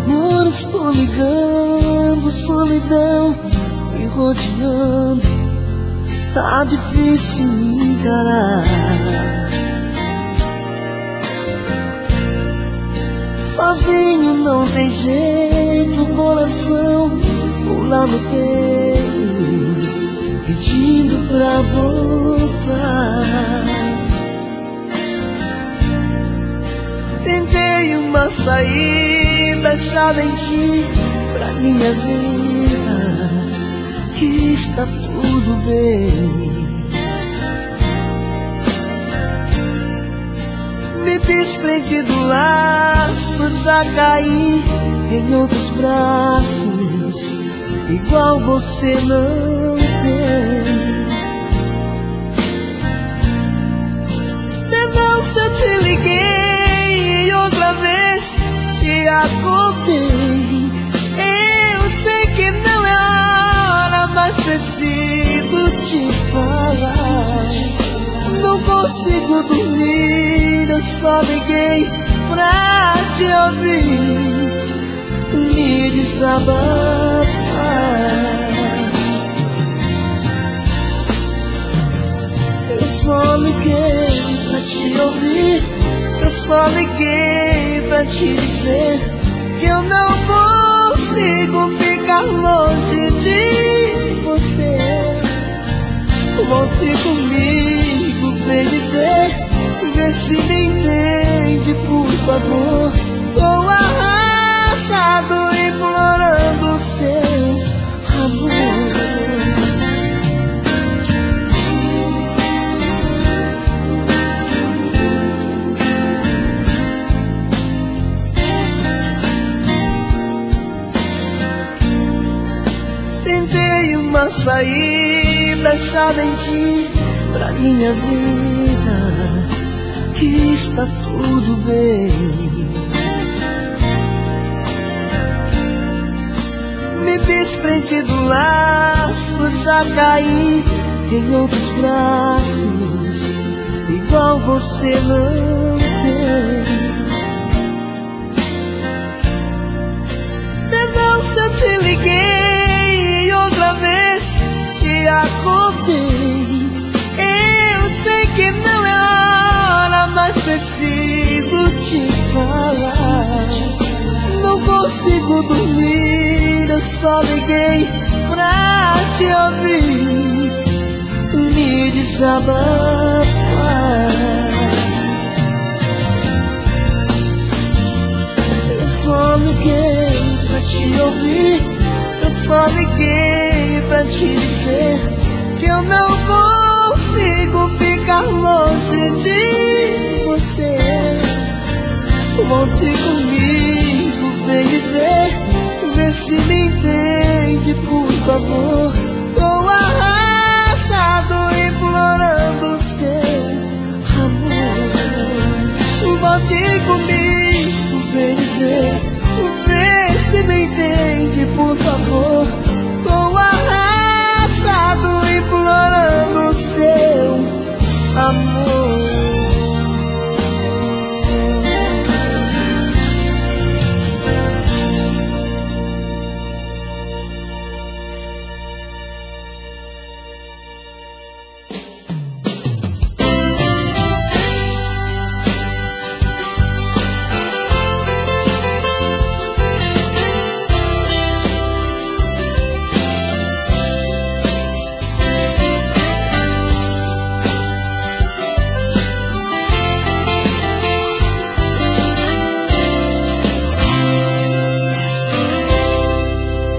Amor, estou ligando, solidão me rodeando, tá difícil me encarar. Sozinho não tem jeito, o coração pula no peito, pedindo pra voltar. Tentei uma saída, já menti pra minha vida que está tudo bem. Me desprendi do laço, já caí em outros braços, igual você não tem. Denúncia, eu te liguei e outra vez te acordei. Eu sei que não é hora, mas preciso te falar. Não consigo dormir, eu só liguei pra te ouvir, me desabafar. Eu só liguei pra te ouvir, eu só liguei pra te dizer que eu não consigo ficar longe de você. Volte comigo, vem me ver, vê se me entende, por favor. Tô arrasado, implorando o seu amor. Tentei uma saída, já menti pra minha vida que está tudo bem. Me desprendi do laço, já caí em outros braços, igual você não tem. Denúncia, eu te liguei e outra vez te acordei. Eu sei que não é hora, mas preciso te falar. Não consigo dormir, eu só liguei pra te ouvir, me desabafar. Eu só liguei pra te ouvir, eu só liguei pra te dizer que eu não consigo ficar longe de você. Volte comigo, vem me ver, vê se me entende, por favor. Tô arrasado, implorando o seu amor. Volte comigo, vem me ver, vê se me entende, por favor. Tô arrasado, implorando o seu amor.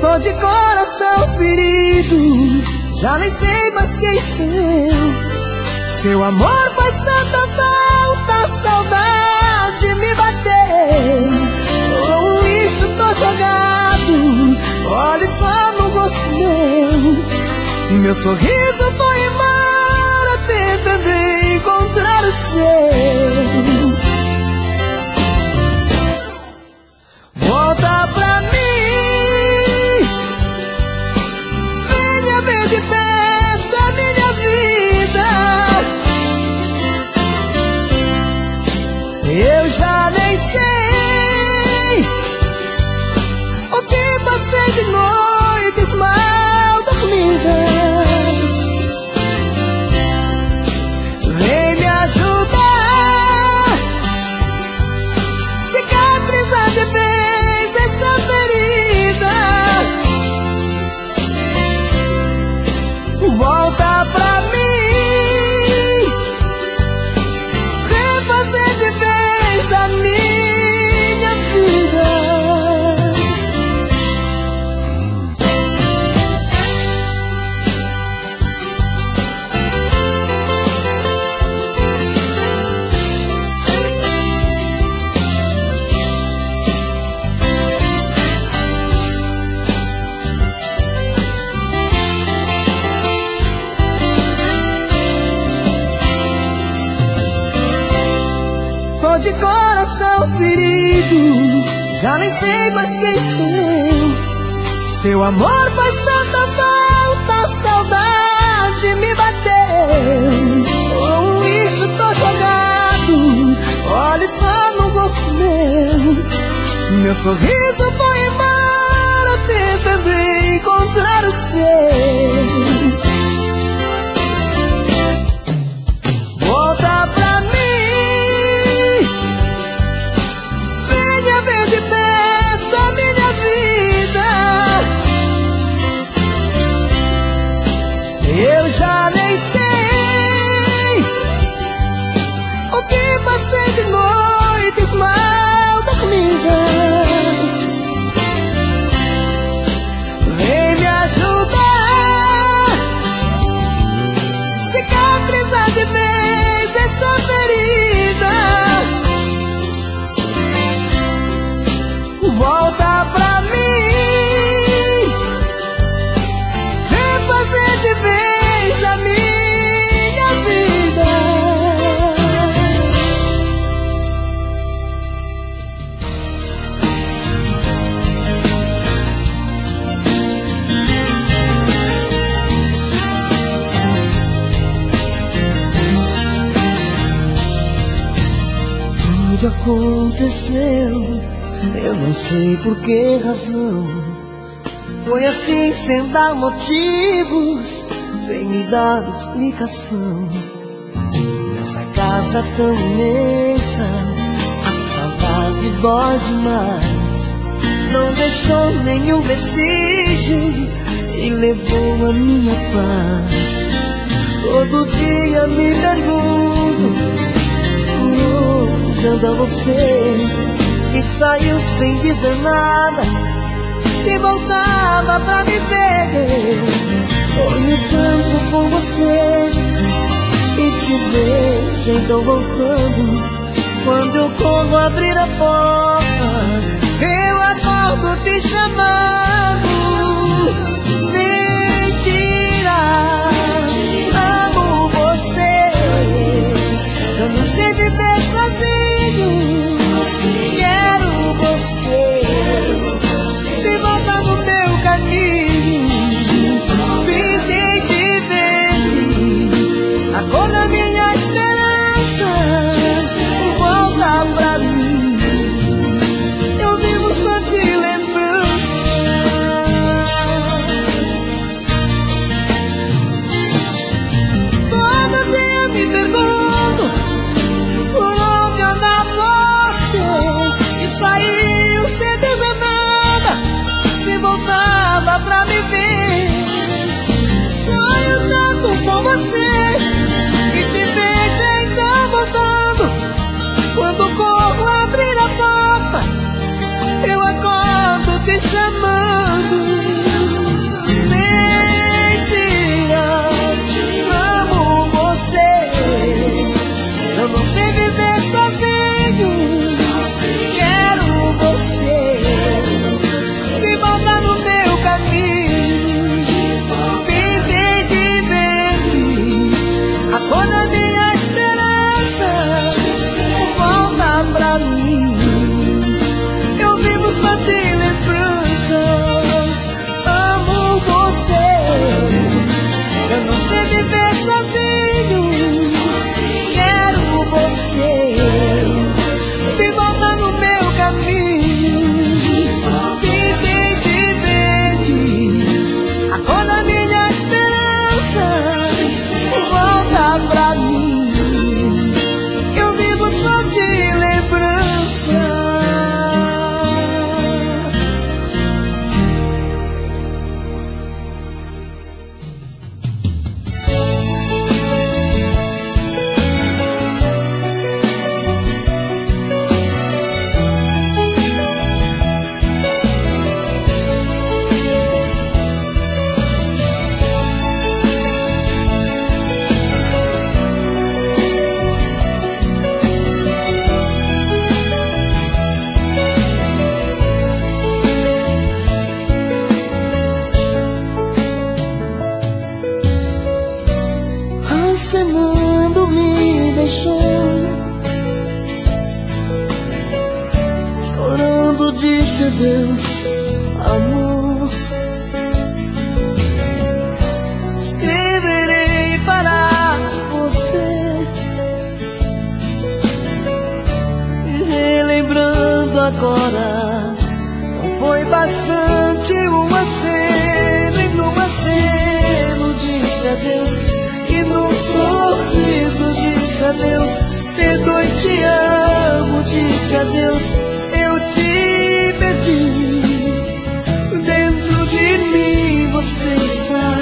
Tô de coração ferido, já nem sei mais quem sou. Seu amor faz tanta falta, a saudade me bateu. Sou um lixo, tô jogado, olhe só no rosto meu. Meu sorriso foi embora, tentando encontrar o seu. Volta pra mim, de perto a minha vida. Eu já nem sei sumido, já nem sei mais quem sou eu. Seu amor faz tanta falta, a saudade me bateu. Oh, isso tô jogado, olhe só no rosto meu. Meu sorriso foi embora, tentando encontrar o seu. Volta pra mim, venha ver de perto a minha vida. Eu já nem sei o que passei de noites mal dormidas. Vem me ajudar, cicatrizar de vez essa ferida. Volta pra mim, refazer de vez a minha vida. Tudo aconteceu, eu não sei por que razão. Foi assim sem dar motivos, sem me dar explicação. Nessa casa tão imensa, a saudade dói demais. Não deixou nenhum vestígio e levou a minha paz. Todo dia me pergunto, onde anda você? E saiu sem dizer nada, se voltava pra me ver. Sonho tanto com você e te vejo então voltando. Quando eu corro abrir a porta, eu acordo te chamando. Mentira, amo você. Eu não sei viver sozinho, quero você. Me volta no meu caminho, pintei de verde a cor da minha esperança. Volta pra mim, eu vivo só de lembrança. Todo dia me pergunto por onde anda você, e saiu sem dizer nada, se voltava pra me ver. Sonho tanto com você e te vejo então voltando. Quando corro abrir a porta, eu acordo te chamando. Mentira, amo você. Eu não sei viver sozinho, quero você. Me volta no meu caminho, pintei de verde a cor da minha esperança. Volta pra mim, eu vivo só de lembrança. Deus, amor. Escreverei para você, relembrando agora. Não foi bastante um aceno, e num aceno disse adeus, e num sorriso disse adeus. Perdoe, te amo, disse adeus. Eu te perdi. Dentro de mim você está,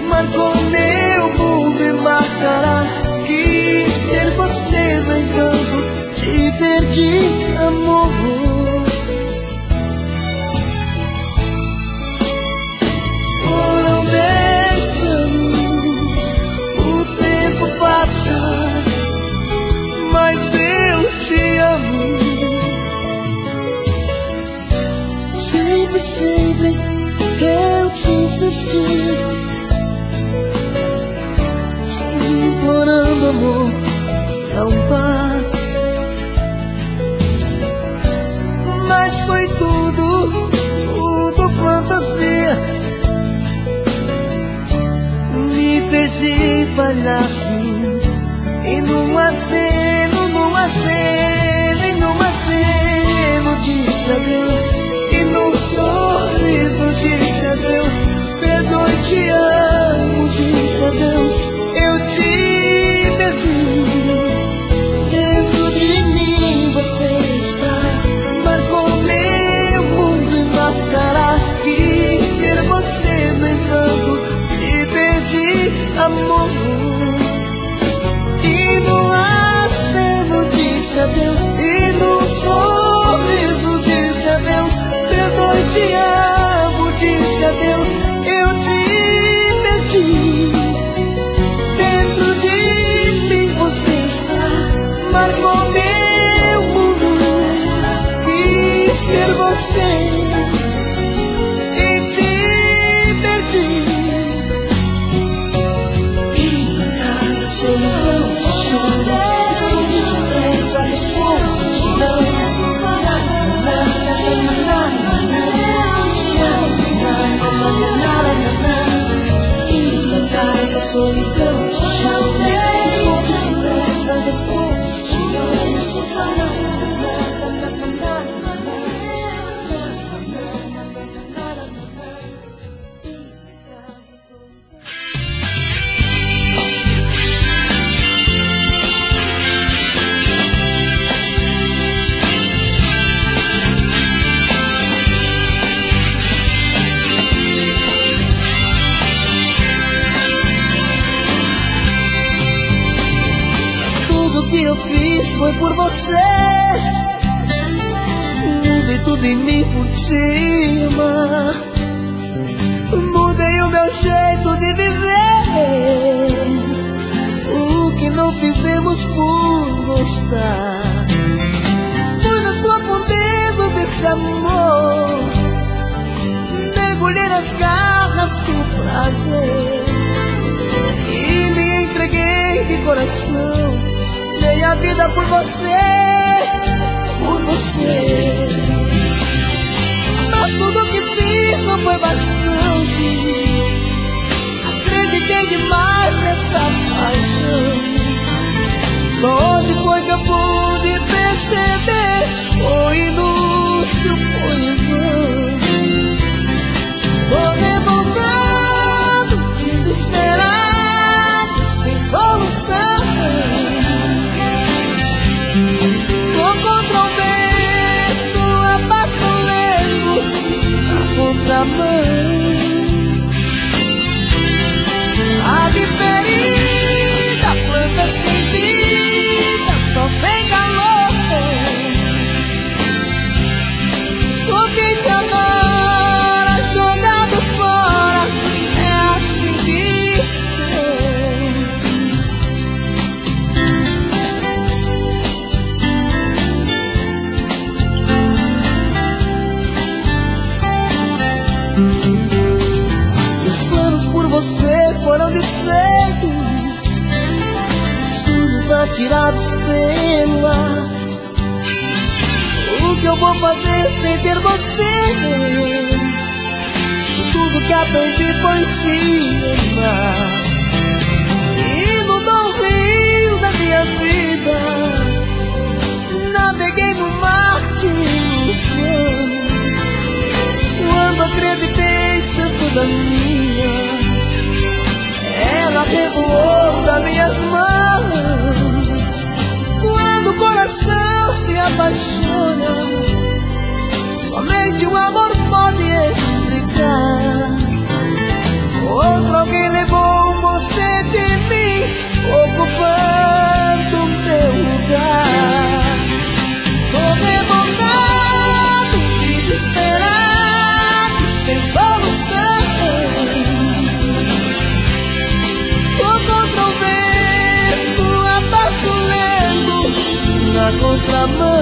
marcou meu mundo e marcará. Quis ter você no encanto, te perdi, amor. Foram 10 anos, o tempo passa, mas eu te amo. Sempre, sempre eu te insisti, te implorando, amor, não vá. Mas foi tudo fantasia, me fez de palhaço. E num aceno, e num aceno disse adeus, e num sorriso disse adeus. Perdoe, te amo, disse adeus. Eu te perdi. Dentro de mim você está, marcou meu mundo e marcará. Quis ter você no encanto, te perdi, amor. E no aceno disse adeus, e no sorriso disse adeus. Perdoe, te amo, disse adeus. Eu te perdi. Dentro de mim você está, marcou meu mundo. Quis ter você e te perdi. E na casa solidão te chama, esconde depressa, responde, te amo. E na casa solidão te chama, esconde depressa, responde, te amo. Tudo que eu fiz foi por você, mudei tudo em mim por te amar. Mudei o meu jeito de viver, o que não fizemos por gostar. Fui nas profundezas desse amor, mergulhei nas garras do prazer e me entreguei de coração. Dei a vida por você, por você. Mas tudo que fiz não foi bastante, acreditei demais nessa paixão. Só hoje foi que eu pude perceber, foi inútil, foi em vão. Tô revoltado, desesperado, sem solução. Tô contra o vento, a passo lento, na contramão. Ave ferida, planta sem vida, só sem calor. Sou quem te adora, jogado fora, é assim que estou. Meus planos por você foram desfeitos, sonhos atirados pelo ar. O que eu vou fazer sem ter você? Se tudo que aprendi foi te amar, inundou o rio da minha vida, naveguei no mar de ilusão. Quando acreditei ser toda minha, ela revoou das minhas mãos. Quando o coração se apaixona, somente o amor pode explicar. Outro alguém levou você de mim, ocupando o teu lugar. Tô revoltado, desesperado, sem solução. Tô contra o vento, abaixo lento, na contramão.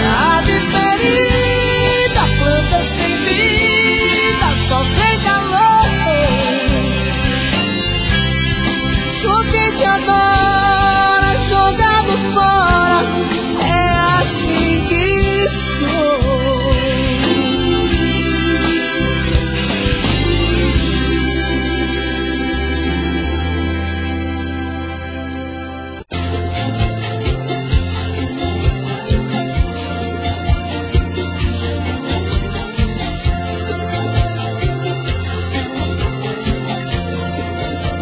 A ferida, planta sem vida, sol sem calor. Sou quem te adora, jogado fora, é assim que estou.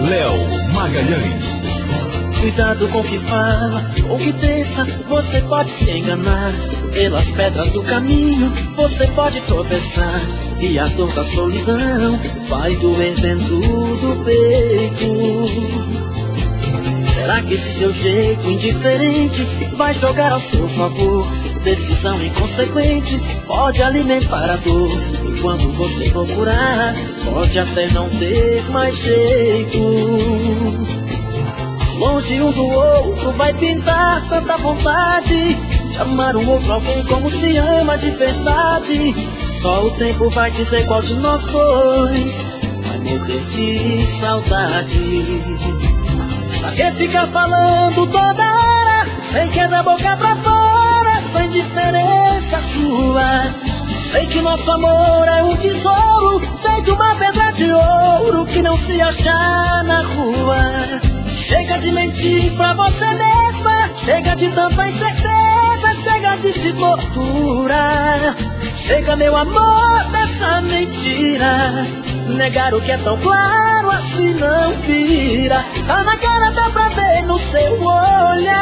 Léo Magalhães. Cuidado com o que fala, com o que pensa, você pode se enganar. Pelas pedras do caminho, você pode tropeçar. E a dor da solidão vai doer dentro do peito. Será que esse seu jeito indiferente vai jogar ao seu favor? Decisão inconsequente pode alimentar a dor. E quando você procurar, pode até não ter mais jeito. Longe um do outro vai pintar tanta vontade de amar um outro alguém como se ama de verdade. Só o tempo vai dizer qual de nós dois vai morrer de saudade. Pra que ficar falando toda hora, sei que é da boca pra fora, sem diferença sua. Sei que nosso amor é um tesouro, feito uma pedra de ouro que não se acha na rua. Chega de mentir pra você mesma, chega de tanta incerteza, chega de se torturar. Chega, meu amor, dessa mentira. Negar o que é tão claro assim não vira. Tá na cara, dá pra ver no seu olhar.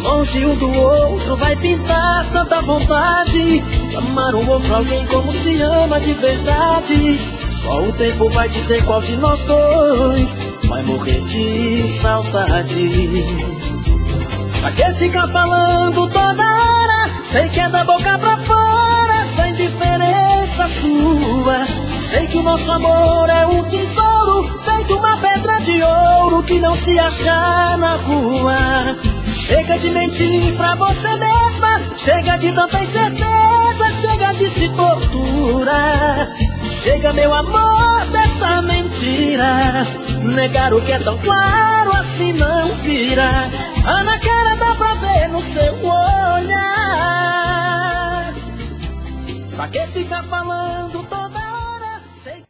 Longe um do outro vai pintar tanta vontade de amar um outro alguém como se ama de verdade. Só o tempo vai dizer qual de nós dois vai morrer de saudade. Pra que ficar falando toda hora, sei que é da boca pra fora, sem diferença sua. Sei que o nosso amor é um tesouro, feito uma pedra de ouro que não se acha na rua. Chega de mentir pra você mesma, chega de tanta incerteza, chega de se torturar. Chega, meu amor, dessa mentira. Negar o que é tão claro assim não vira. Ah, na cara dá pra ver no seu olhar. Pra que ficar falando toda hora? Sei...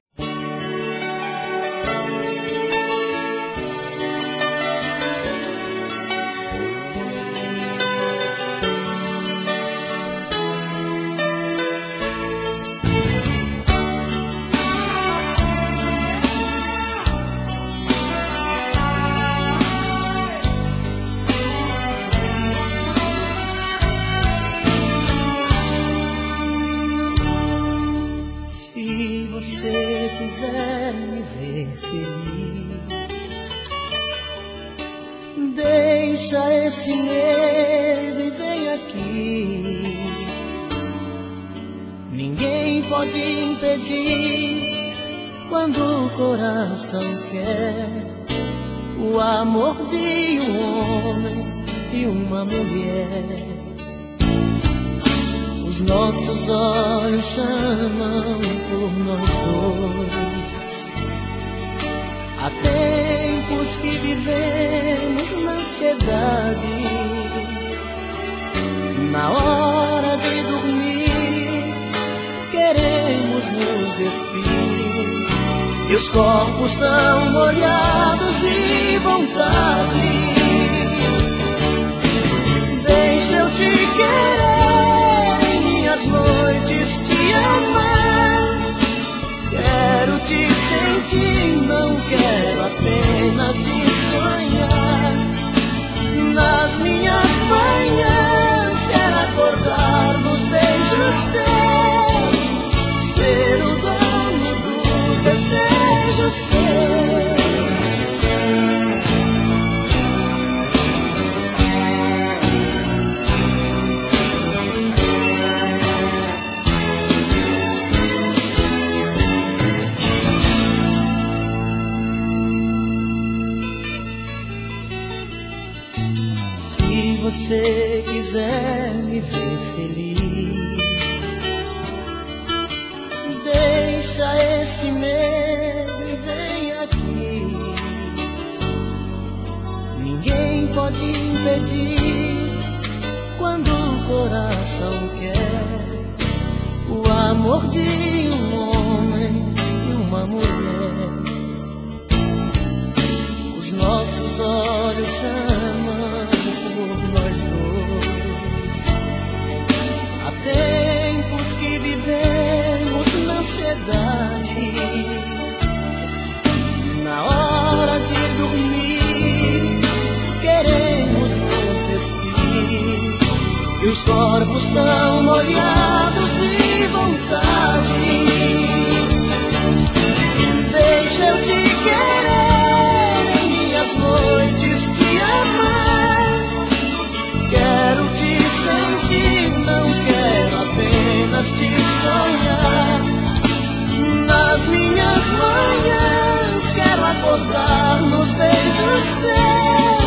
você quiser me ver feliz, deixa esse medo e vem aqui. Ninguém pode impedir quando o coração quer. o amor de um homem e uma mulher. Os nossos olhos chamam por nós dois. Há tempos que vivemos na ansiedade. Na hora de dormir, queremos nos despir. E os corpos tão molhados de vontade. Deixa eu te querer, em minhas noites te amar. Quero te sentir, não quero apenas te sonhar. Nas minhas manhãs quero acordar nos beijos teus, ser o dono dos desejos seus. Se você quiser me ver feliz, deixa esse medo e vem aqui. Ninguém pode impedir quando o coração quer o amor de um homem e uma mulher. Os nossos olhos chamam por nós dois. Há tempos que vivemos na ansiedade. Na hora de dormir, queremos nos despir. E os corpos tão molhados de vontade. Deixa eu te querer, em minhas noites te amar. Quero te sentir, não quero apenas te sonhar. Nas minhas manhãs quero acordar nos beijos teus,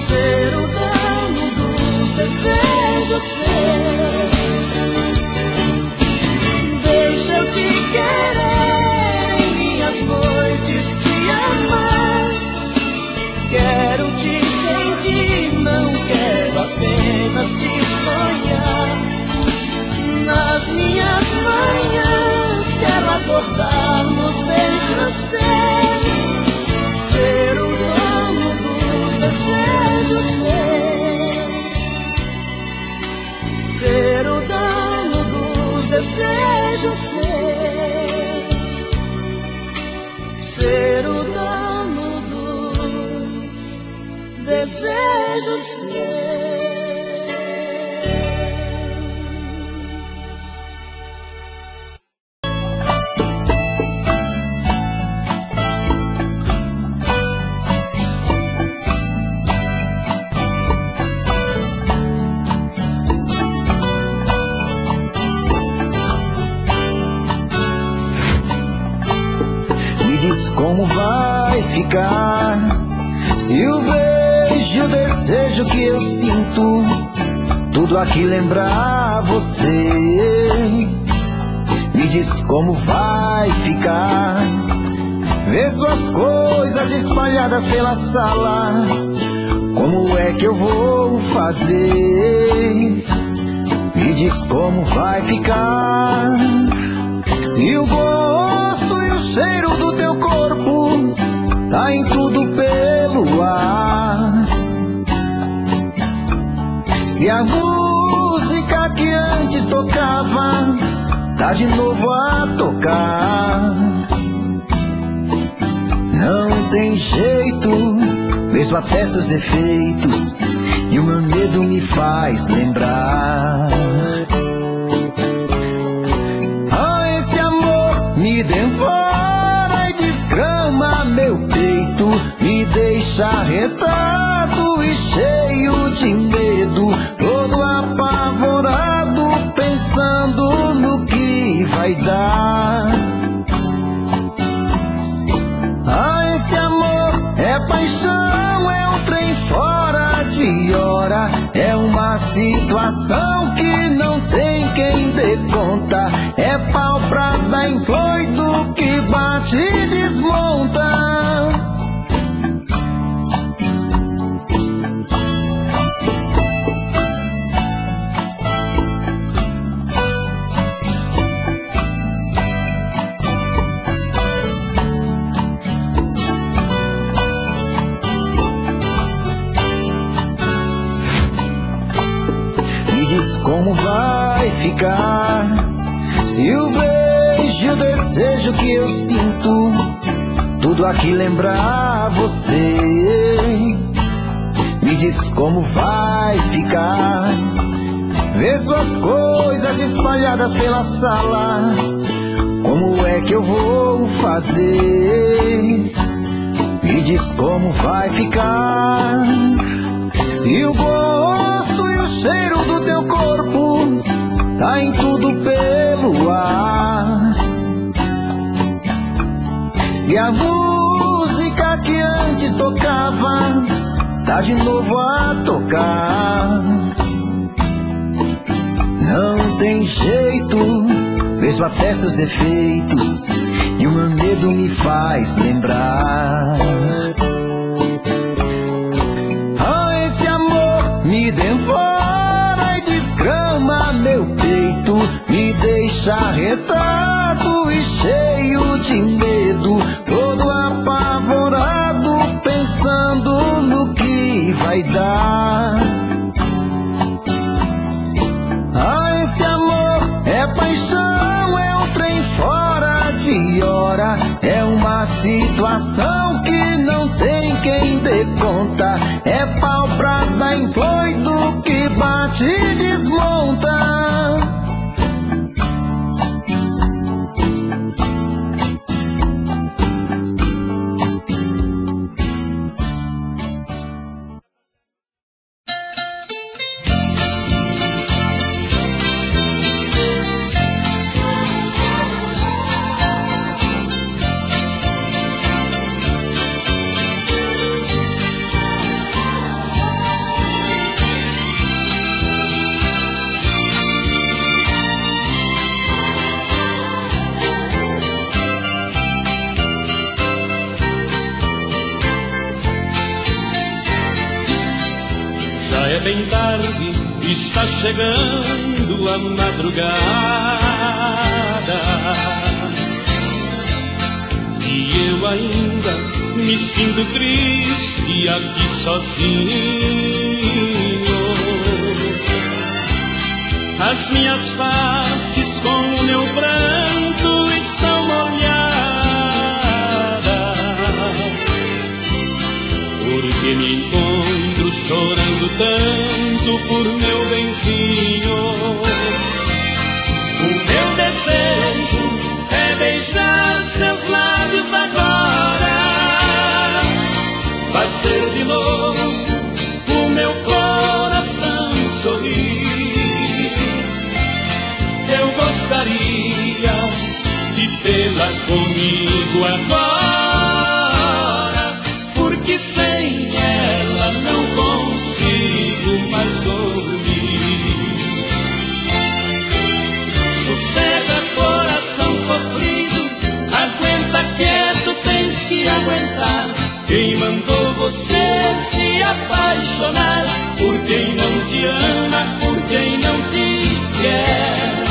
ser o dono dos desejos seus. Deixa eu te querer, em minhas noites te amar. Quero te sentir, não quero apenas te sonhar. Nas minhas manhãs quero acordar nos beijos teus, ser o dono dos desejos seus, ser o dono dos desejos seus, ser o dono dos desejos seus. Como vai ficar se o beijo e o desejo que eu sinto tudo aqui lembrar você? Me diz como vai ficar ver suas coisas espalhadas pela sala. Como é que eu vou fazer? Me diz como vai ficar se o gosto e o cheiro do teu corpo tá em tudo pelo ar. Se a música que antes tocava tá de novo a tocar. Não tem jeito, mesmo até seus defeitos, e o meu medo me faz lembrar. Esse amor me devora e desgrama meu peito, me deixa arretado e cheio de medo, todo apavorado, pensando no que vai dar. Esse amor é paixão situação que não tem quem dê conta. É pau pra dar em coito que bate e desmonta. Como vai ficar se o beijo e o desejo que eu sinto tudo aqui lembrar você? Me diz como vai ficar ver suas coisas espalhadas pela sala. Como é que eu vou fazer? Me diz como vai ficar se o gosto e o cheiro do teu corpo tá em tudo pelo ar. Se a música que antes tocava tá de novo a tocar. Não tem jeito, vejo até seus efeitos e o meu medo me faz lembrar. Me devora e desgrama meu peito, me deixa arretado e cheio de medo, todo apavorado, pensando no que vai dar. Ah, esse amor é paixão, é um trem fora de hora, é uma situação que não tem quem dê conta. É pau pra dar em coito que bate e desmonta. É bem tarde, está chegando a madrugada e eu ainda me sinto triste aqui sozinho. As minhas faces com o meu pranto estão molhadas, porque me encontro chorando tanto por meu benzinho. O meu desejo é beijar seus lábios agora, fazer de novo o meu coração sorrir. Eu gostaria de tê-la comigo agora, porque sem ela não consigo mais dormir. Sossega, coração sofrido, aguenta quieto, tens que aguentar. Quem mandou você se apaixonar por quem não te ama, por quem não te quer?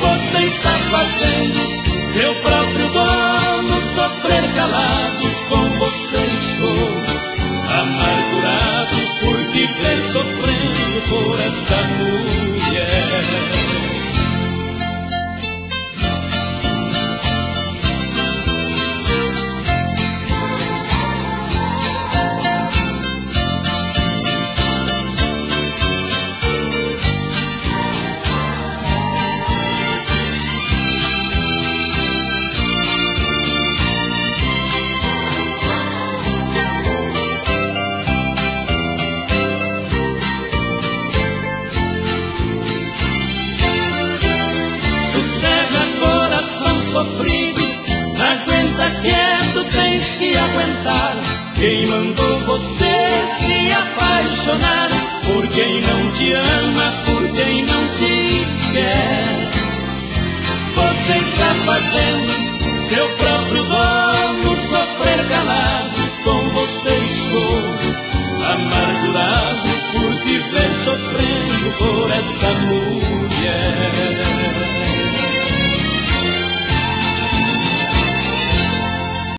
Você está fazendo seu próprio dono sofrer calado. Com você estou amargurado por te ver sofrendo por esta mulher. Sofrido, aguenta quieto, tens que aguentar. Quem mandou você se apaixonar por quem não te ama, por quem não te quer. Você está fazendo seu próprio dono sofrer calado. Com você estou amargurado por te ver sofrendo por essa mulher.